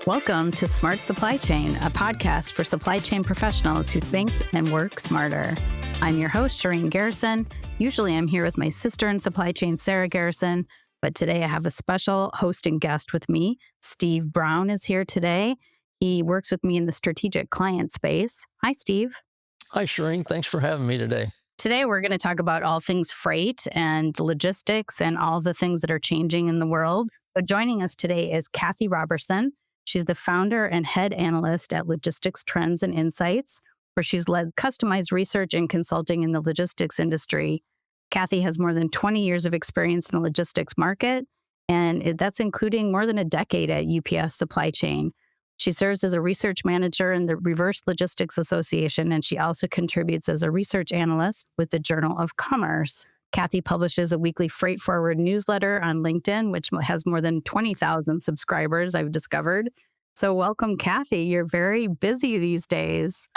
Welcome to Smart Supply Chain, a podcast for supply chain professionals who think and work smarter. I'm your host, Shireen Garrison. Usually I'm here with my sister in supply chain, Sarah Garrison, but today I have a special hosting guest with me. Steve Brown is here today. He works with me in the strategic client space. Hi, Steve. Hi, Shireen. Thanks for having me today. Today, we're going to talk about all things freight and logistics and all the things that are changing in the world. So joining us today is Cathy Roberson. She's the founder and head analyst at Logistics Trends and Insights, where she's led customized research and consulting in the logistics industry. Cathy has more than 20 years of experience in the logistics market, and that's including more than a decade at UPS Supply Chain. She serves as a research manager in the Reverse Logistics Association, and she also contributes as a research analyst with the Journal of Commerce. Cathy publishes a weekly freight forward newsletter on LinkedIn, which has more than 20,000 subscribers, I've discovered. So welcome, Cathy. You're very busy these days.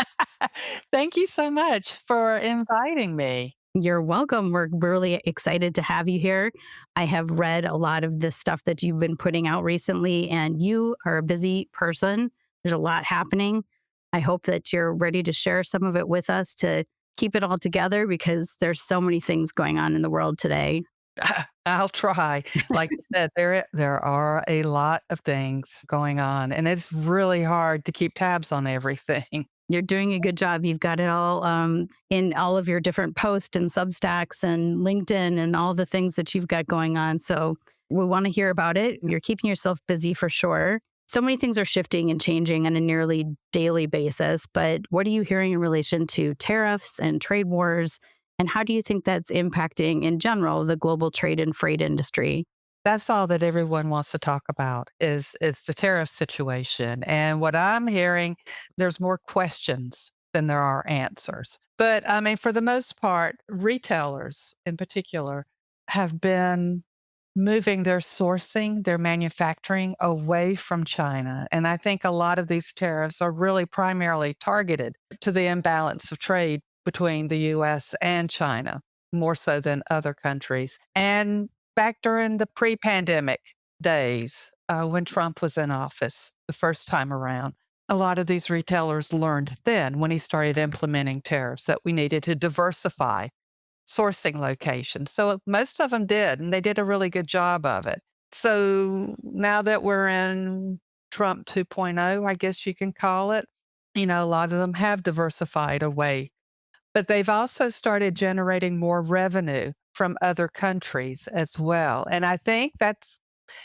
Thank you so much for inviting me. You're welcome. We're really excited to have you here. I have read a lot of this stuff that you've been putting out recently, and you are a busy person. There's a lot happening. I hope that you're ready to share some of it with us to keep it all together, because there's so many things going on in the world today. I'll try. Like you said, there are a lot of things going on, and it's really hard to keep tabs on everything. You're doing a good job. You've got it all in all of your different posts and Substacks and LinkedIn and all the things that you've got going on. So we want to hear about it. You're keeping yourself busy for sure. So many things are shifting and changing on a nearly daily basis. But what are you hearing in relation to tariffs and trade wars? And how do you think that's impacting, in general, the global trade and freight industry? That's all that everyone wants to talk about is the tariff situation. And what I'm hearing, there's more questions than there are answers. But I mean, for the most part, retailers in particular have been moving their sourcing, their manufacturing away from China. And I think a lot of these tariffs are really primarily targeted to the imbalance of trade between the US and China, more so than other countries. And back during the pre-pandemic days, when Trump was in office the first time around, a lot of these retailers learned then, when he started implementing tariffs, that we needed to diversify sourcing locations. So most of them did, and they did a really good job of it. So now that we're in Trump 2.0, I guess you can call it, a lot of them have diversified away. But they've also started generating more revenue from other countries as well. And I think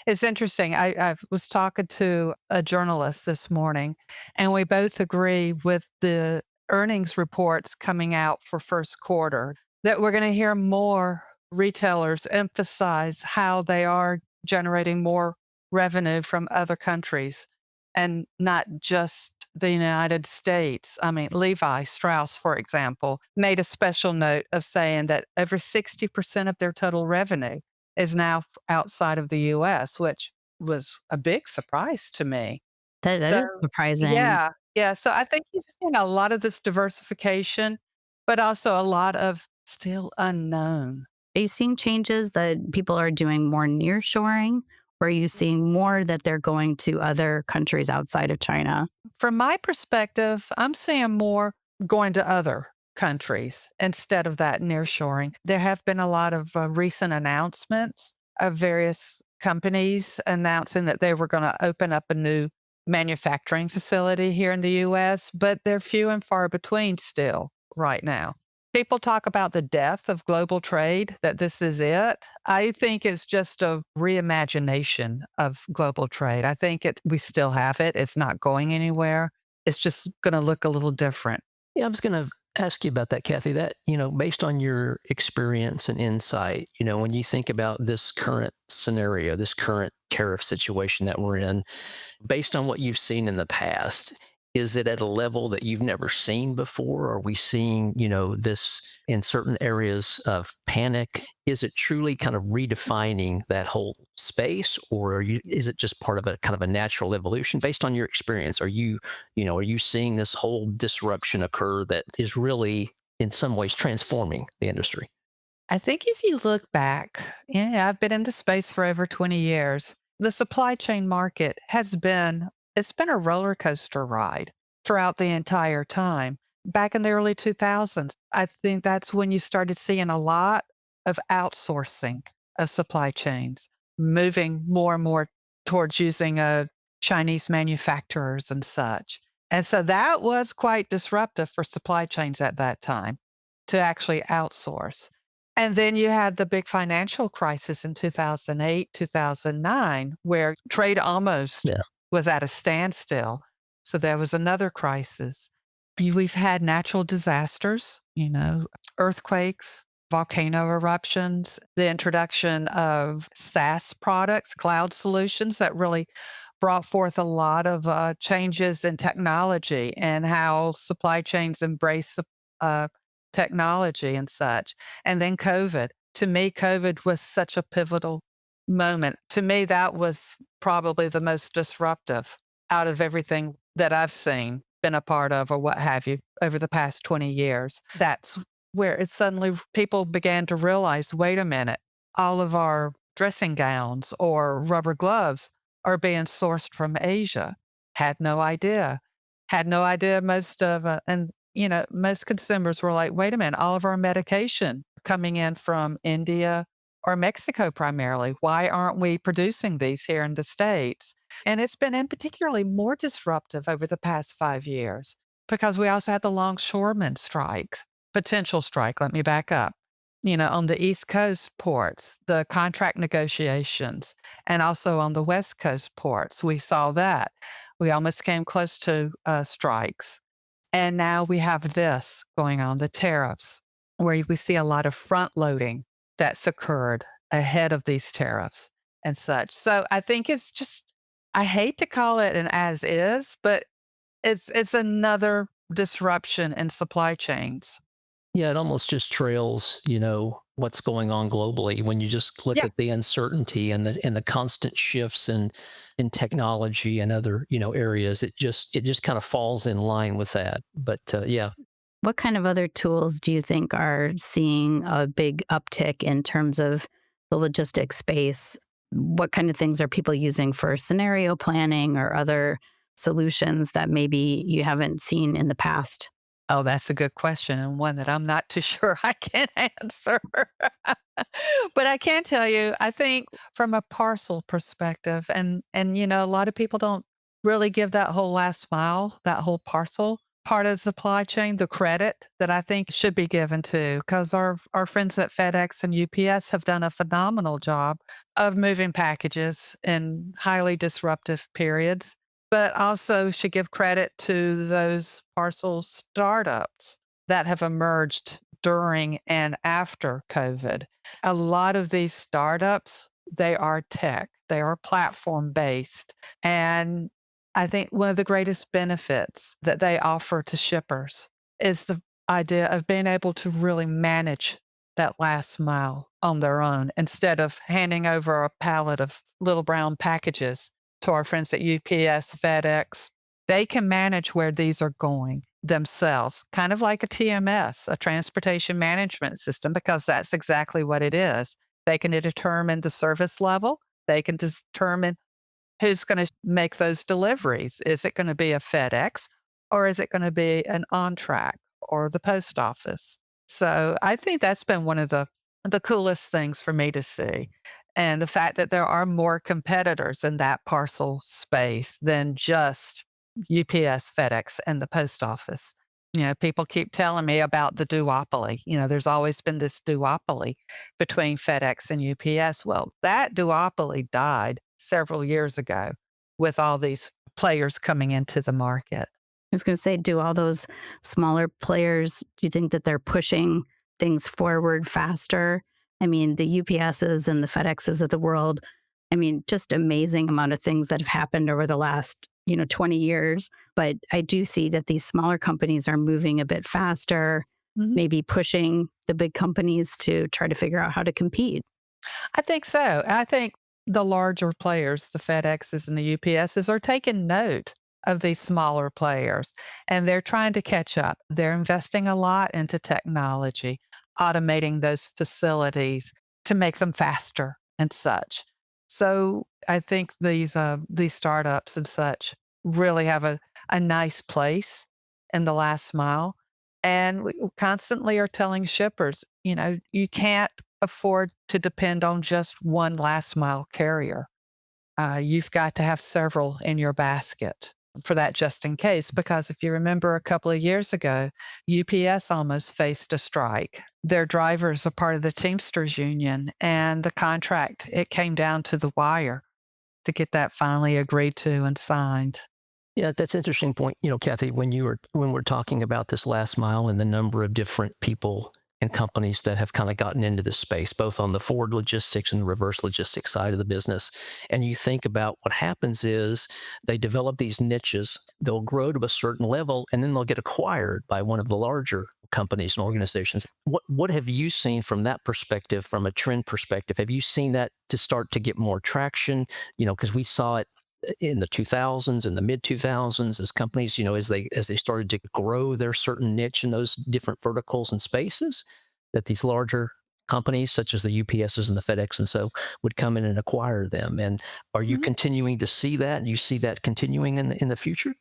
it's interesting. I was talking to a journalist this morning, and we both agree with the earnings reports coming out for first quarter that we're going to hear more retailers emphasize how they are generating more revenue from other countries and not just the United States. I mean, Levi Strauss, for example, made a special note of saying that over 60% of their total revenue is now outside of the U.S., which was a big surprise to me. That is surprising. Yeah. So I think you're seeing a lot of this diversification, but also a lot of still unknown. Are you seeing changes that people are doing more nearshoring? Or are you seeing more that they're going to other countries outside of China? From my perspective, I'm seeing more going to other countries instead of that nearshoring. There have been a lot of recent announcements of various companies announcing that they were going to open up a new manufacturing facility here in the U.S., but they're few and far between still right now. People talk about the death of global trade, that this is it. I think it's just a reimagination of global trade. I think we still have it. It's not going anywhere. It's just going to look a little different. Yeah, I was going to ask you about that, Cathy, that, based on your experience and insight, when you think about this current scenario, this current tariff situation that we're in, based on what you've seen in the past, is it at a level that you've never seen before? Are we seeing, this in certain areas of panic? Is it truly kind of redefining that whole space, or is it just part of a kind of a natural evolution? Based on your experience, are you seeing this whole disruption occur that is really in some ways transforming the industry? I think if you look back, I've been in the space for over 20 years. The supply chain market has been it's been a roller coaster ride throughout the entire time. Back in the early 2000s, I think that's when you started seeing a lot of outsourcing of supply chains, moving more and more towards using Chinese manufacturers and such. And so that was quite disruptive for supply chains at that time to actually outsource. And then you had the big financial crisis in 2008, 2009, where trade almost Yeah. was at a standstill. So there was another crisis. We've had natural disasters, earthquakes, volcano eruptions, the introduction of SaaS products, cloud solutions that really brought forth a lot of changes in technology and how supply chains embrace technology and such. And then COVID. To me, COVID was such a pivotal moment. To me, that was probably the most disruptive out of everything that I've seen, been a part of, or what have you, over the past 20 years. That's where it suddenly people began to realize, wait a minute, all of our dressing gowns or rubber gloves are being sourced from Asia. Had no idea. Had no idea most consumers were like, wait a minute, all of our medication coming in from India or Mexico primarily. Why aren't we producing these here in the States? And it's been in particularly more disruptive over the past 5 years because we also had the longshoremen strike, potential strike. Let me back up. On the East Coast ports, the contract negotiations, and also on the West Coast ports, we saw that. We almost came close to strikes. And now we have this going on, the tariffs, where we see a lot of front loading that's occurred ahead of these tariffs and such. So I think it's just, I hate to call it an as is, but it's another disruption in supply chains. Yeah, it almost just trails, what's going on globally when you just look Yeah. at the uncertainty and the constant shifts in technology and other, areas. It just kind of falls in line with that. But yeah. What kind of other tools do you think are seeing a big uptick in terms of the logistics space? What kind of things are people using for scenario planning or other solutions that maybe you haven't seen in the past? Oh, that's a good question, and one that I'm not too sure I can answer. But I can tell you, I think from a parcel perspective, and a lot of people don't really give that whole last mile, that whole parcel part of the supply chain, the credit that I think should be given to, because our friends at FedEx and UPS have done a phenomenal job of moving packages in highly disruptive periods, but also should give credit to those parcel startups that have emerged during and after COVID. A lot of these startups, they are tech, they are platform based. And I think one of the greatest benefits that they offer to shippers is the idea of being able to really manage that last mile on their own instead of handing over a pallet of little brown packages to our friends at UPS, FedEx. They can manage where these are going themselves, kind of like a TMS, a transportation management system, because that's exactly what it is. They can determine the service level. They can determine who's going to make those deliveries. Is it going to be a FedEx or is it going to be an on-track or the post office? So I think that's been one of the coolest things for me to see. And the fact that there are more competitors in that parcel space than just UPS, FedEx, and the post office. People keep telling me about the duopoly. There's always been this duopoly between FedEx and UPS. Well, that duopoly died several years ago with all these players coming into the market. I was going to say, do all those smaller players, do you think that they're pushing things forward faster? I mean, the UPSs and the FedExes of the world, I mean, just amazing amount of things that have happened over the last, 20 years. But I do see that these smaller companies are moving a bit faster, Mhm. maybe pushing the big companies to try to figure out how to compete. I think so. I think the larger players, the FedExes and the UPSs, are taking note of these smaller players and they're trying to catch up. They're investing a lot into technology, automating those facilities to make them faster and such. So I think these startups and such really have a nice place in the last mile. And we constantly are telling shippers, you can't afford to depend on just one last mile carrier. You've got to have several in your basket for that just in case. Because if you remember a couple of years ago, UPS almost faced a strike. Their drivers are part of the Teamsters Union, and the contract, it came down to the wire to get that finally agreed to and signed. Yeah, that's an interesting point. Kathy, when we're talking about this last mile and the number of different people and companies that have kind of gotten into this space, both on the forward logistics and the reverse logistics side of the business. And you think about what happens is they develop these niches, they'll grow to a certain level, and then they'll get acquired by one of the larger companies and organizations. What have you seen from that perspective, from a trend perspective? Have you seen that to start to get more traction? Because we saw it in the 2000s and the mid 2000s as companies, as they started to grow their certain niche in those different verticals and spaces, that these larger companies such as the UPSs and the FedEx and so would come in and acquire them. And are you Mhm. continuing to see that? And you see that continuing in the future?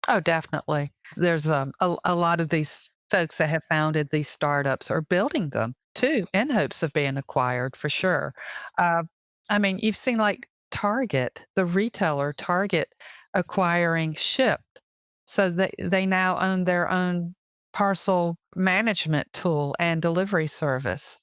Oh, definitely. There's a lot of these folks that have founded these startups are building them too in hopes of being acquired for sure. Uh, I mean, you've seen like Target, the retailer Target acquiring Shipped. So they now own their own parcel management tool and delivery service.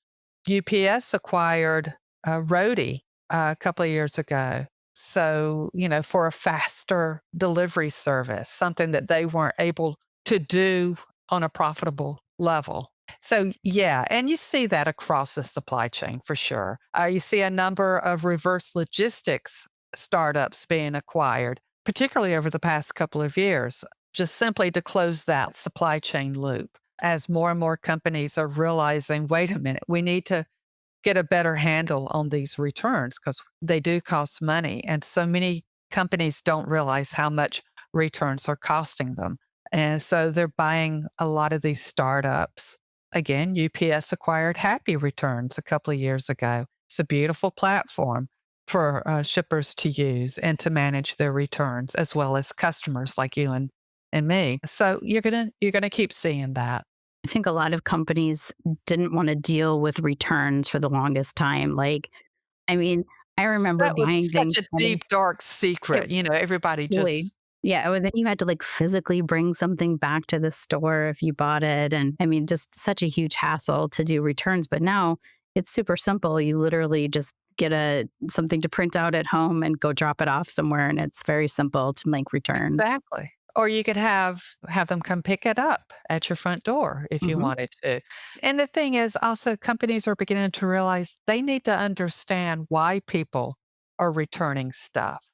UPS acquired Roadie a couple of years ago. So, for a faster delivery service, something that they weren't able to do on a profitable level. So, yeah, and you see that across the supply chain for sure. You see a number of reverse logistics startups being acquired, particularly over the past couple of years, just simply to close that supply chain loop. As more and more companies are realizing, wait a minute, we need to get a better handle on these returns because they do cost money. And so many companies don't realize how much returns are costing them. And so they're buying a lot of these startups. Again, UPS acquired Happy Returns a couple of years ago. It's a beautiful platform for shippers to use and to manage their returns as well as customers like you and me. So you're gonna keep seeing that. I think a lot of companies didn't want to deal with returns for the longest time. Like, I mean, I remember That was buying things such a that deep, dark it secret, everybody really, just yeah. And then you had to like physically bring something back to the store if you bought it. And I mean, just such a huge hassle to do returns. But now it's super simple. You literally just get something to print out at home and go drop it off somewhere. And it's very simple to make returns. exactly. Or you could have them come pick it up at your front door if you Hmm. wanted to. And the thing is also companies are beginning to realize they need to understand why people are returning stuff.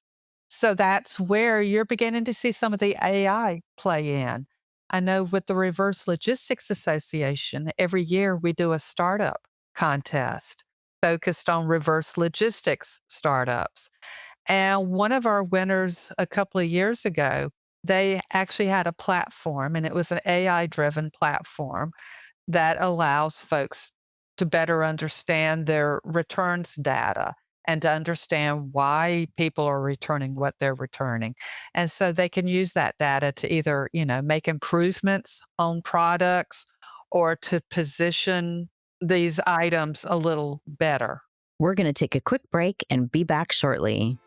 So that's where you're beginning to see some of the AI play in. I know with the Reverse Logistics Association, every year we do a startup contest focused on reverse logistics startups. And one of our winners a couple of years ago, they actually had a platform, and it was an AI driven platform that allows folks to better understand their returns data and to understand why people are returning what they're returning. And so they can use that data to either, make improvements on products or to position these items a little better. We're going to take a quick break and be back shortly.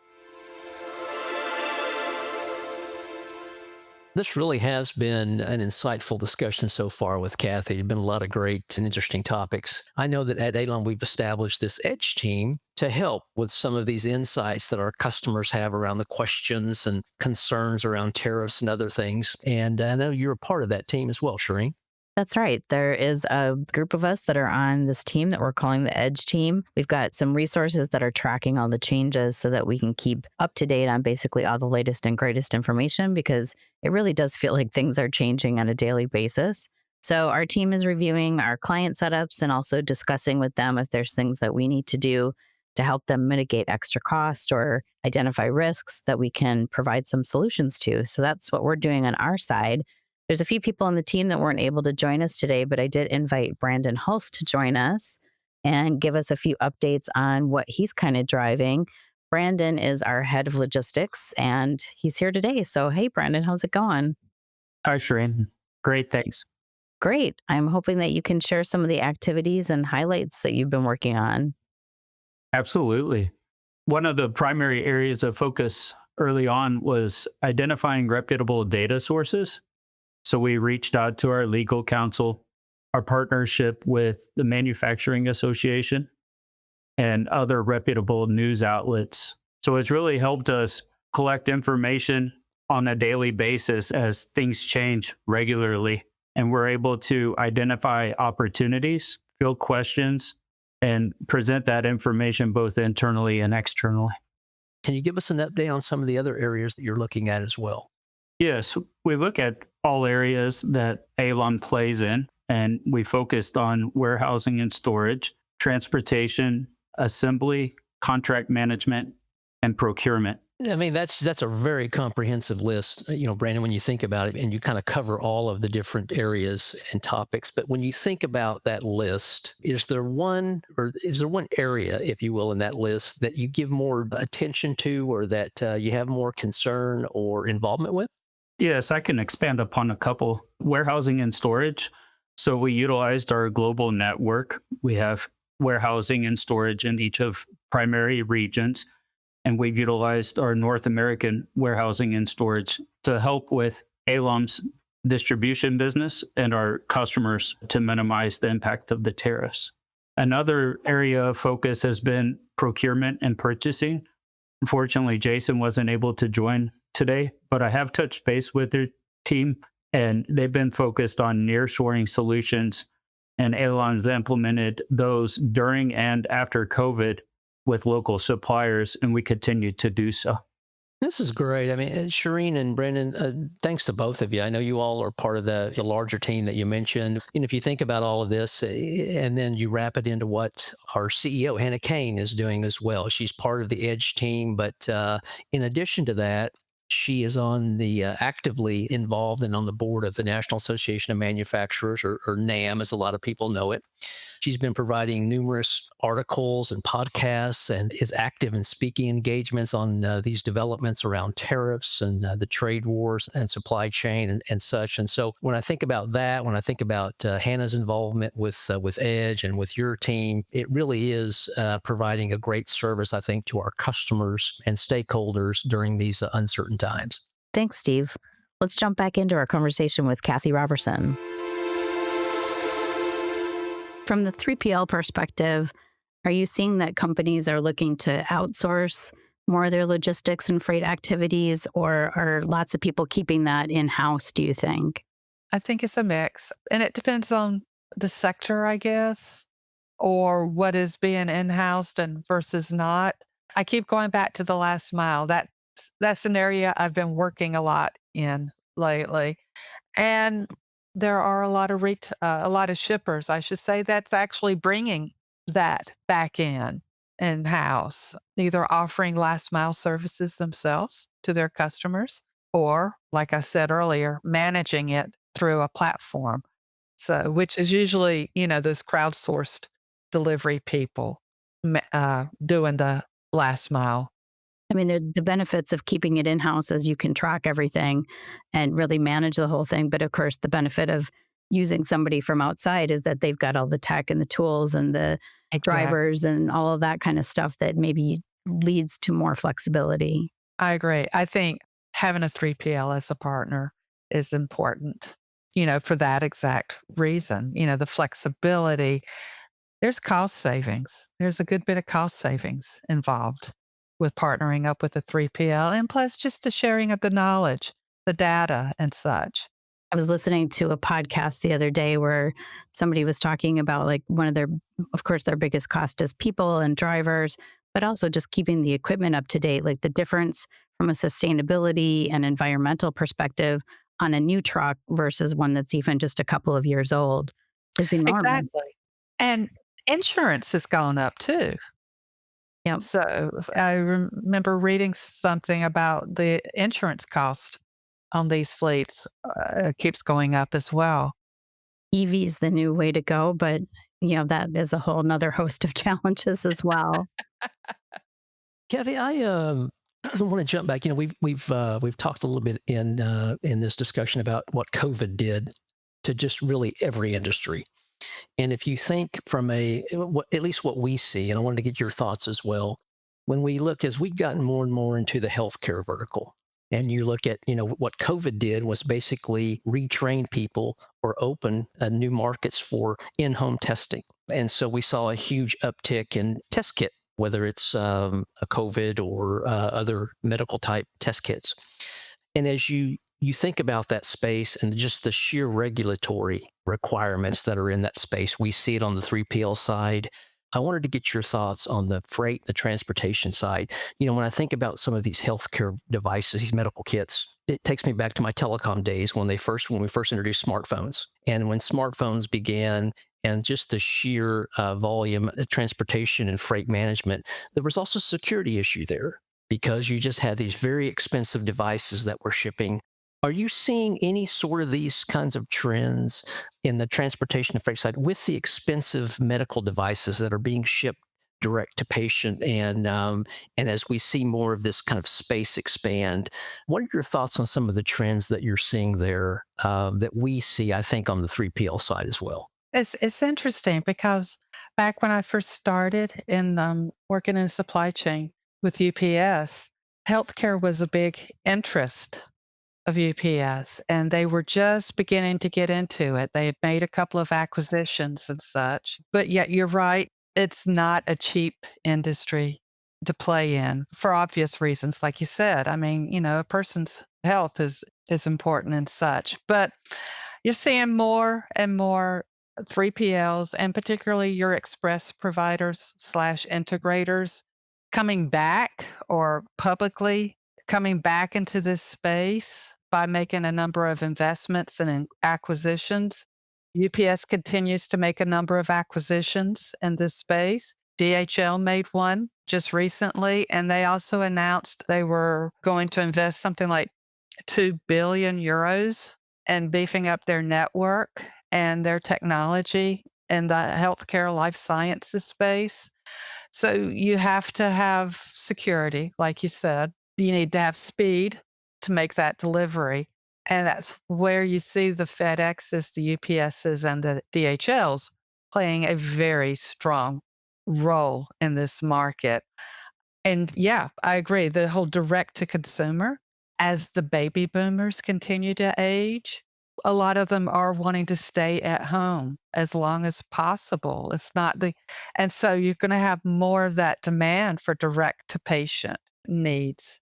This really has been an insightful discussion so far with Kathy. There have been a lot of great and interesting topics. I know that at ALOM, we've established this Edge team to help with some of these insights that our customers have around the questions and concerns around tariffs and other things. And I know you're a part of that team as well, Shireen. That's right. There is a group of us that are on this team that we're calling the Edge team. We've got some resources that are tracking all the changes so that we can keep up to date on basically all the latest and greatest information because it really does feel like things are changing on a daily basis. So our team is reviewing our client setups and also discussing with them if there's things that we need to do to help them mitigate extra cost or identify risks that we can provide some solutions to. So that's what we're doing on our side. There's a few people on the team that weren't able to join us today, but I did invite Brandon Hulse to join us and give us a few updates on what he's kind of driving. Brandon is our head of logistics and he's here today. So, hey, Brandon, how's it going? Hi, Shireen. Great, thanks. Great. I'm hoping that you can share some of the activities and highlights that you've been working on. Absolutely. One of the primary areas of focus early on was identifying reputable data sources. So we reached out to our legal counsel, our partnership with the Manufacturing Association, and other reputable news outlets. So it's really helped us collect information on a daily basis as things change regularly. And we're able to identify opportunities, field questions, and present that information both internally and externally. Can you give us an update on some of the other areas that you're looking at as well? Yes, we look at all areas that ALOM plays in, and we focused on warehousing and storage, transportation, assembly, contract management, and procurement. I mean, that's a very comprehensive list, Brandon, when you think about it, and you kind of cover all of the different areas and topics. But when you think about that list, is there one area, if you will, in that list that you give more attention to, or that you have more concern or involvement with? Yes, I can expand upon a couple. Warehousing and storage. So we utilized our global network. We have warehousing and storage in each of primary regions. And we've utilized our North American warehousing and storage to help with ALOM's distribution business and our customers to minimize the impact of the tariffs. Another area of focus has been procurement and purchasing. Unfortunately, Jason wasn't able to join today, but I have touched base with their team, and they've been focused on nearshoring solutions, and ALOM's implemented those during and after COVID with local suppliers, and we continue to do so. This is great. I mean, Shireen and Brendan, thanks to both of you. I know you all are part of the larger team that you mentioned. And if you think about all of this, and then you wrap it into what our CEO, Hannah Kane, is doing as well. She's part of the Edge team, but in addition to that, she is actively involved and on the board of the National Association of Manufacturers, or NAM, as a lot of people know it. She's been providing numerous articles and podcasts and is active in speaking engagements on these developments around tariffs and the trade wars and supply chain and such. And so when I think about that, when I think about Hannah's involvement with Edge and with your team, it really is providing a great service, I think, to our customers and stakeholders during these uncertain times. Thanks, Steve. Let's jump back into our conversation with Cathy Roberson. From the 3PL perspective, are you seeing that companies are looking to outsource more of their logistics and freight activities, or are lots of people keeping that in-house, do you think? I think it's a mix, and it depends on the sector, I guess, or what is being in-housed and versus not. I keep going back to the last mile. That's an area I've been working a lot in lately. And there are a lot of shippers, I should say, that's actually bringing that back in-house, either offering last mile services themselves to their customers, or, like I said earlier, managing it through a platform. So, which is usually, those crowdsourced delivery people doing the last mile. I mean, the benefits of keeping it in-house is you can track everything and really manage the whole thing. But of course, the benefit of using somebody from outside is that they've got all the tech and the tools and the drivers and all of that kind of stuff that maybe leads to more flexibility. I agree. I think having a 3PL as a partner is important, for that exact reason, the flexibility. There's cost savings. There's a good bit of cost savings involved with partnering up with a 3PL, and plus just the sharing of the knowledge, the data and such. I was listening to a podcast the other day where somebody was talking about like of course, their biggest cost is people and drivers, but also just keeping the equipment up to date, like the difference from a sustainability and environmental perspective on a new truck versus one that's even just a couple of years old is enormous. Exactly. And insurance has gone up too. Yep. So I remember reading something about the insurance cost on these fleets keeps going up as well. EV is the new way to go, but that is a whole nother host of challenges as well. Kathy, I want to jump back. We've talked a little bit in this discussion about what COVID did to just really every industry. And if you think from at least what we see, and I wanted to get your thoughts as well, when we look as we've gotten more and more into the healthcare vertical, and you look at, what COVID did was basically retrain people or open new markets for in-home testing. And so we saw a huge uptick in test kit, whether it's a COVID or other medical type test kits. And as you think about that space and just the sheer regulatory requirements that are in that space, we see it on the 3PL side. I wanted to get your thoughts on the freight, the transportation side. When I think about some of these healthcare devices, these medical kits, it takes me back to my telecom days when we first introduced smartphones, and when smartphones began, and just the sheer volume of transportation and freight management. There was also a security issue there because you just had these very expensive devices that were shipping. Are you seeing any sort of these kinds of trends in the transportation and freight side with the expensive medical devices that are being shipped direct to patient? And as we see more of this kind of space expand, what are your thoughts on some of the trends that you're seeing there that we see, I think, on the 3PL side as well? It's interesting because back when I first started in working in supply chain with UPS, healthcare was a big interest of UPS, and they were just beginning to get into it. They had made a couple of acquisitions and such. But yet, you're right, it's not a cheap industry to play in for obvious reasons, like you said. I mean, a person's health is important and such. But you're seeing more and more 3PLs, and particularly your express providers slash integrators coming back or publicly coming back into this space by making a number of investments and acquisitions. UPS continues to make a number of acquisitions in this space. DHL made one just recently, and they also announced they were going to invest something like 2 billion euros in beefing up their network and their technology in the healthcare life sciences space. So you have to have security, like you said. You need to have speed to make that delivery. And that's where you see the FedExes, the UPSs, and the DHLs playing a very strong role in this market. And yeah, I agree. The whole direct to consumer, as the baby boomers continue to age, a lot of them are wanting to stay at home as long as possible, if not and so you're going to have more of that demand for direct to patient needs.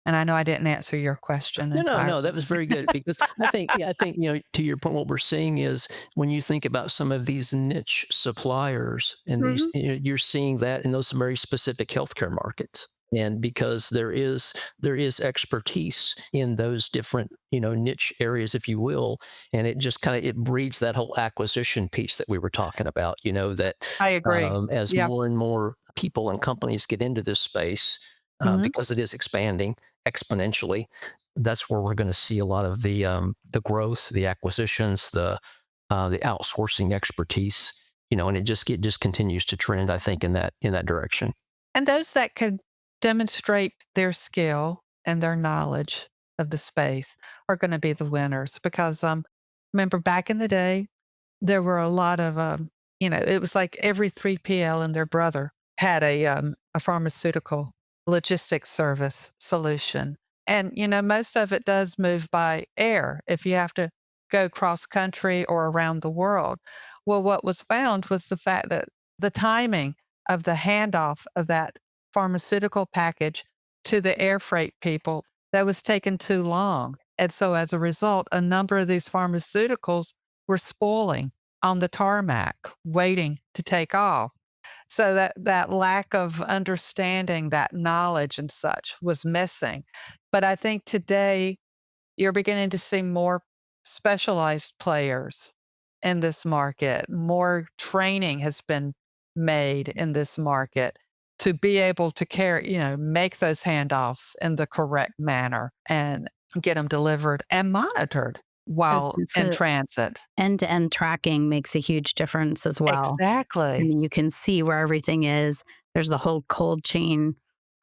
And I know I didn't answer your question entirely. No, that was very good because I think, to your point, what we're seeing is when you think about some of these niche suppliers and these, Mhm. you're seeing that in those very specific healthcare markets. And because there is expertise in those different, niche areas, if you will, and it just it breeds that whole acquisition piece that we were talking about, that I agree. as Yeah. more and more people and companies get into this space, Mhm. because it is expanding exponentially, that's where we're going to see a lot of the growth, the acquisitions, the outsourcing expertise, and it just continues to trend, I think, in that direction. And those that could demonstrate their skill and their knowledge of the space are going to be the winners because remember back in the day, there were a lot of, it was like every 3PL and their brother had a pharmaceutical logistics service solution. And, most of it does move by air if you have to go cross country or around the world. Well, what was found was the fact that the timing of the handoff of that pharmaceutical package to the air freight people, that was taking too long. And so as a result, a number of these pharmaceuticals were spoiling on the tarmac, waiting to take off. So that lack of understanding, that knowledge and such was missing. But I think today you're beginning to see more specialized players in this market. More training has been made in this market to be able to make those handoffs in the correct manner and get them delivered and monitored while in So transit. end-to-end tracking makes a huge difference as well. I Exactly. mean, you can see where everything is. There's the whole cold chain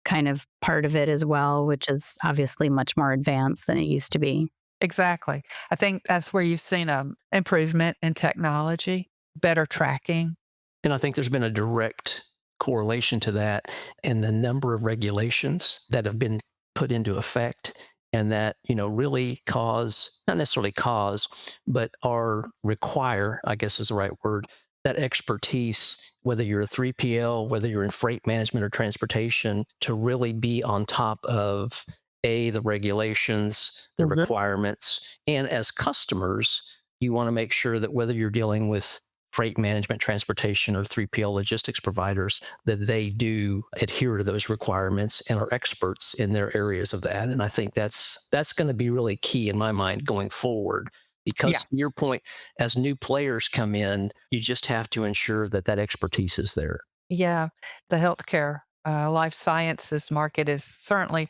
kind of part of it as well, which is obviously much more advanced than it used to be. Exactly. I think that's where you've seen improvement in technology, better tracking. And I think there's been a direct correlation to that in the number of regulations that have been put into effect and that, really not necessarily cause, but are require, I guess is the right word, that expertise, whether you're a 3PL, whether you're in freight management or transportation, to really be on top of the regulations, the requirements. And as customers, you want to make sure that whether you're dealing with freight management, transportation, or 3PL logistics providers, that they do adhere to those requirements and are experts in their areas of that. And I think that's going to be really key in my mind going forward. Because Yeah. to your point, as new players come in, you just have to ensure that that expertise is there. Yeah. The healthcare, life sciences market is certainly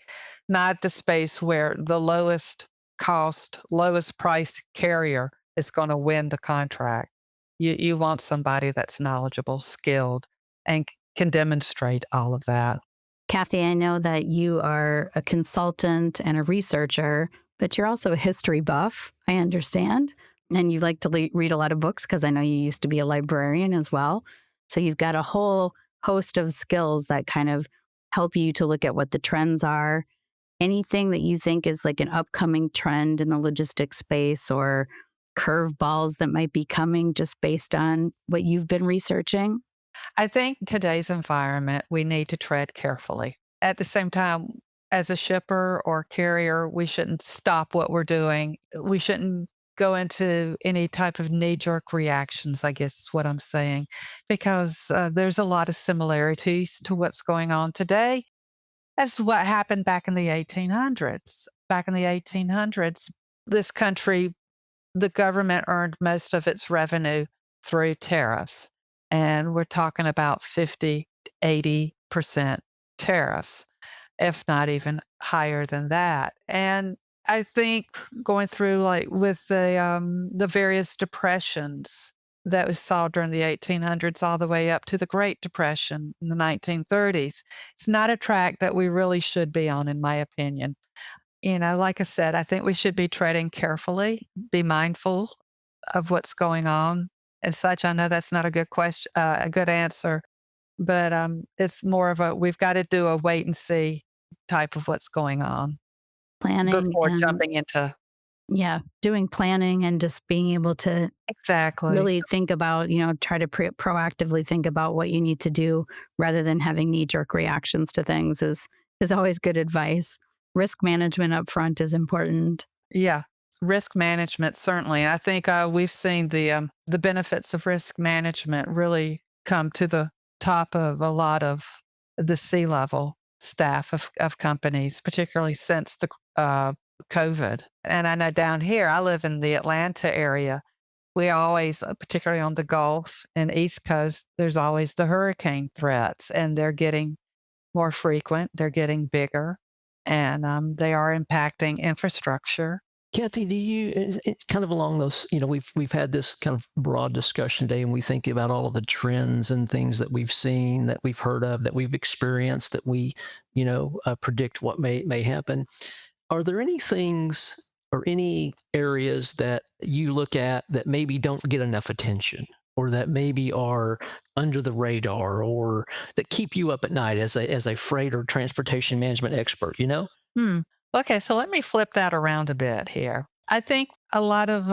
not the space where the lowest cost, lowest price carrier is going to win the contract. You want somebody that's knowledgeable, skilled, and can demonstrate all of that. Cathy, I know that you are a consultant and a researcher, but you're also a history buff, I understand. And you like to read a lot of books because I know you used to be a librarian as well. So you've got a whole host of skills that kind of help you to look at what the trends are. Anything that you think is like an upcoming trend in the logistics space or curveballs that might be coming just based on what you've been researching? I think today's environment, we need to tread carefully. At the same time, as a shipper or carrier, we shouldn't stop what we're doing. We shouldn't go into any type of knee-jerk reactions, I guess is what I'm saying, because there's a lot of similarities to what's going on today as what happened back in the 1800s. Back in the 1800s, this country, the government earned most of its revenue through tariffs. And we're talking about 50 to 80% tariffs, if not even higher than that. And I think going through like with the various depressions that we saw during the 1800s all the way up to the Great Depression in the 1930s, it's not a track that we really should be on, in my opinion. Like I said, I think we should be treading carefully, be mindful of what's going on and such. I know that's not a good question, a good answer, but it's more of we've got to do a wait and see type of what's going on Planning before and jumping into. yeah, doing planning and just being able to Exactly. really think about, try to proactively think about what you need to do rather than having knee-jerk reactions to things is always good advice. Risk management up front is important. Yeah. Risk management, certainly. I think we've seen the benefits of risk management really come to the top of a lot of the C-level staff of companies, particularly since the COVID. And I know down here, I live in the Atlanta area. We always, particularly on the Gulf and East Coast, there's always the hurricane threats, and they're getting more frequent. They're getting bigger, and they are impacting infrastructure. Cathy, kind of along those, we've had this kind of broad discussion today, and we think about all of the trends and things that we've seen, that we've heard of, that we've experienced, that we, predict what may happen. Are there any things or any areas that you look at that maybe don't get enough attention, or that maybe are under the radar, or that keep you up at night as a freight or transportation management expert, Hmm. Okay, so let me flip that around a bit here. I think a lot of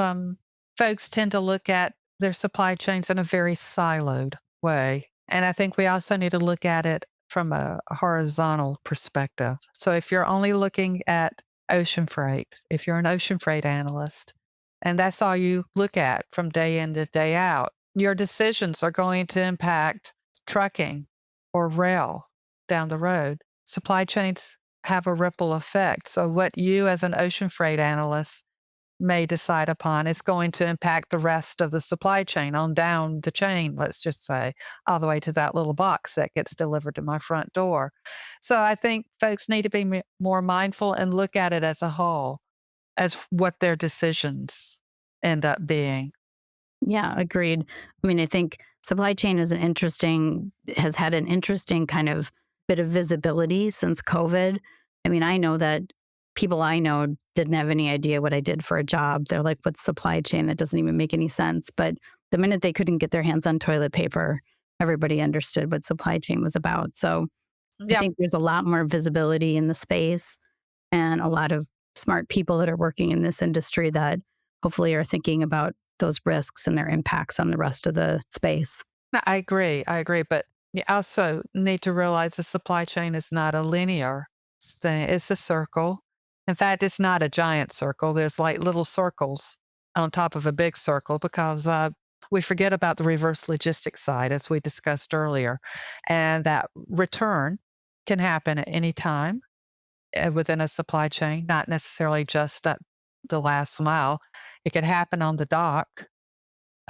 folks tend to look at their supply chains in a very siloed way. And I think we also need to look at it from a horizontal perspective. So if you're only looking at ocean freight, if you're an ocean freight analyst, and that's all you look at from day in to day out, your decisions are going to impact trucking or rail down the road. Supply chains have a ripple effect. So what you as an ocean freight analyst may decide upon is going to impact the rest of the supply chain on down the chain, let's just say, all the way to that little box that gets delivered to my front door. So I think folks need to be more mindful and look at it as a whole, as what their decisions end up being. Yeah, agreed. I mean, I think supply chain has had an interesting kind of bit of visibility since COVID. I mean, I know that people I know didn't have any idea what I did for a job. They're like, what's supply chain? That doesn't even make any sense. But the minute they couldn't get their hands on toilet paper, everybody understood what supply chain was about. So I think there's a lot more visibility in the space and a lot of smart people that are working in this industry that hopefully are thinking about those risks and their impacts on the rest of the space. I agree. But you also need to realize the supply chain is not a linear thing. It's a circle. In fact, it's not a giant circle. There's like little circles on top of a big circle because we forget about the reverse logistics side, as we discussed earlier. And that return can happen at any time within a supply chain, not necessarily just at the last mile. It could happen on the dock.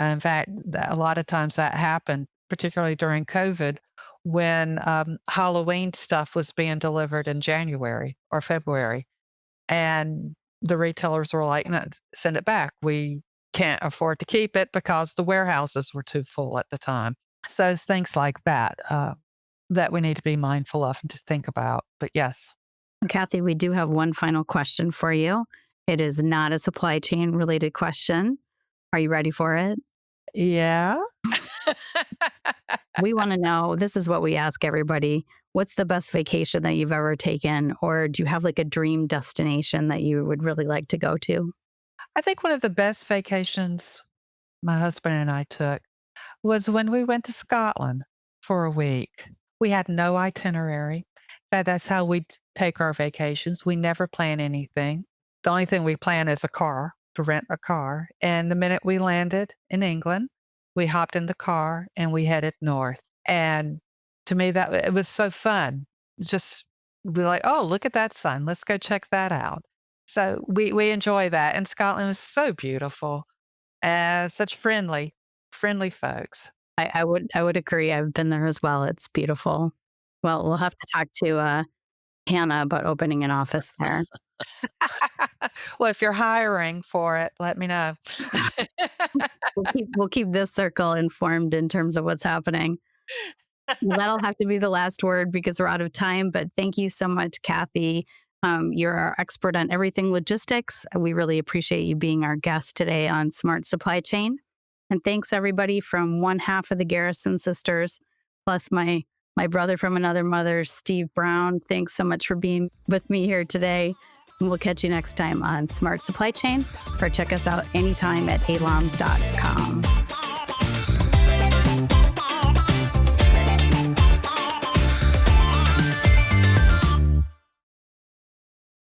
In fact, a lot of times that happened, particularly during COVID, when Halloween stuff was being delivered in January or February. And the retailers were like, no, send it back. We can't afford to keep it because the warehouses were too full at the time. So it's things like that that we need to be mindful of and to think about. But yes. Cathy, we do have one final question for you. It is not a supply chain related question. Are you ready for it? Yeah. We want to know, this is what we ask everybody. What's the best vacation that you've ever taken? Or do you have like a dream destination that you would really like to go to? I think one of the best vacations my husband and I took was when we went to Scotland for a week. We had no itinerary. That's how we take our vacations. We never plan anything. The only thing we plan is to rent a car. And the minute we landed in England, we hopped in the car and we headed north. And to me, it was so fun. Just be like, oh, look at that sun. Let's go check that out. So we enjoy that. And Scotland was so beautiful and such friendly folks. I would agree. I've been there as well. It's beautiful. Well, we'll have to talk to Hannah about opening an office there. Well, if you're hiring for it, let me know. We'll keep this circle informed in terms of what's happening. That'll have to be the last word because we're out of time. But thank you so much, Cathy. You're our expert on everything logistics. We really appreciate you being our guest today on Smart Supply Chain. And thanks everybody from one half of the Garrison sisters, plus my brother from another mother, Steve Brown. Thanks so much for being with me here today. And we'll catch you next time on Smart Supply Chain, or check us out anytime at alom.com.